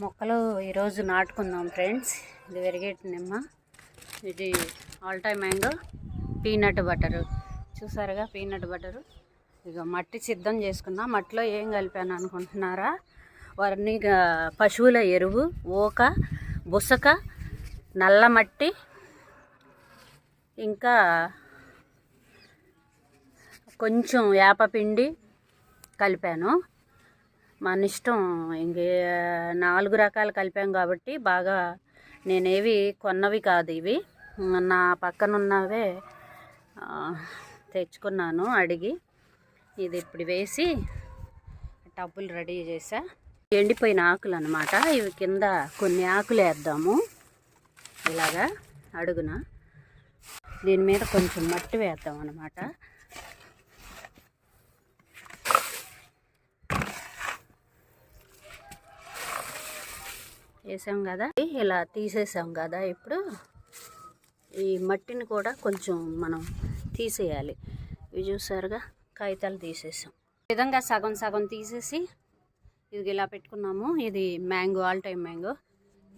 మొక్కలు ఈరోజు నాటుకుందాం ఫ్రెండ్స్. ఇది వెరిగేట్ నిమ్మ, ఇది all time mango, peanut butter. చూసారుగా పీనట్ బటరు. ఇక మట్టి సిద్ధం చేసుకున్నా. మట్టిలో ఏం కలిపాను అనుకుంటున్నారా? వారిని పశువుల ఎరువు, ఓక, బుసక, నల్ల మట్టి, ఇంకా కొంచెం వేపపిండి కలిపాను. మన ఇష్టం. ఇంక 4 రకాలు కలిపాం కాబట్టి బాగా నేనేవి కొన్నవి కాదు, ఇవి నా పక్కన ఉన్నవే తెచ్చుకున్నాను అడిగి. ఇది ఇప్పుడు వేసి టబ్బులు రెడీ చేసా. ఎండిపోయిన ఆకులు అన్నమాట ఇవి. కింద కొన్ని ఆకులు వేద్దాము ఇలాగా అడుగున. దీని మీద కొంచెం మట్టి వేద్దాం అన్నమాట. వేసాం కదా, ఇలా తీసేసాం కదా. ఇప్పుడు ఈ మట్టిని కూడా కొంచెం మనం తీసేయాలి. ఇవి చూసారుగా, కాగితాలు తీసేసాం. ఈ విధంగా సగం సగం తీసేసి ఇది ఇలా పెట్టుకున్నాము. ఇది మ్యాంగో, ఆల్ టైమ్ మ్యాంగో.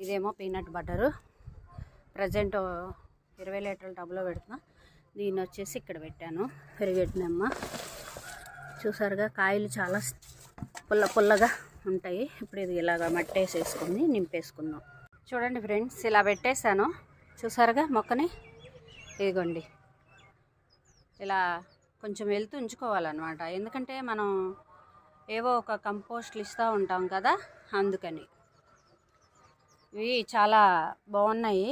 ఇదేమో పీనట్ బటరు. ప్రజెంట్ 20 లీటర్ల టబ్లో పెడుతున్నా. దీన్ని వచ్చేసి ఇక్కడ పెట్టాను. పెరిగెట్టినమ్మ. చూసారుగా, కాయలు చాలా పుల్లగా ఉంటాయి. ఇప్పుడు ఇది ఇలాగ మట్టేసేసుకుని నింపేసుకుందాం. చూడండి ఫ్రెండ్స్, ఇలా పెట్టేశాను. చూసారుగా మొక్కని. ఇదిగోండి, ఇలా కొంచెం వెళ్తూ ఉంచుకోవాలన్నమాట. ఎందుకంటే మనం ఏవో ఒక కంపోస్ట్లు ఇస్తూ ఉంటాం కదా, అందుకని. ఇవి చాలా బాగున్నాయి.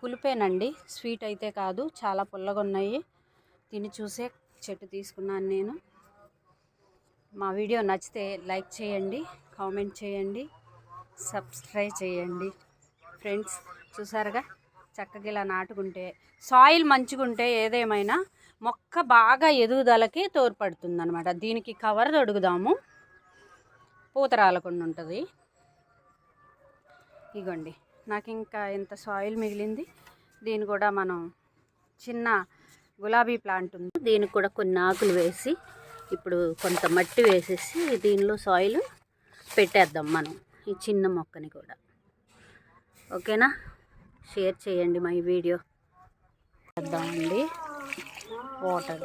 పులిపేనండి, స్వీట్ అయితే కాదు. చాలా పుల్లగా ఉన్నాయి. తిని చూసే చెట్టు తీసుకున్నాను నేను. మా వీడియో నచ్చితే లైక్ చేయండి, కామెంట్ చేయండి, సబ్స్క్రైబ్ చేయండి ఫ్రెండ్స్. చూసారుగా, చక్కగా ఇలా నాటుకుంటే, సాయిల్ మంచిగుంటే ఏదేమైనా మొక్క బాగా ఎదుగుదలకి తోడ్పడుతుంది అనమాట. దీనికి కవర్ తొడుగుదాము, పూత రాలకుండా ఉంటుంది. ఇగోండి, నాకు ఇంకా ఇంత సాయిల్ మిగిలింది. దీన్ని కూడా మనం చిన్న గులాబీ ప్లాంట్ ఉంది, దీనికి కూడా కొన్ని ఆకులు వేసి ఇప్పుడు కొంత మట్టి వేసేసి దీనిలో సాయిల్ పెట్టేద్దాం మనం, ఈ చిన్న మొక్కని కూడా. ఓకేనా? షేర్ చేయండి మా ఈ వీడియో. వేద్దామండి వాటర్.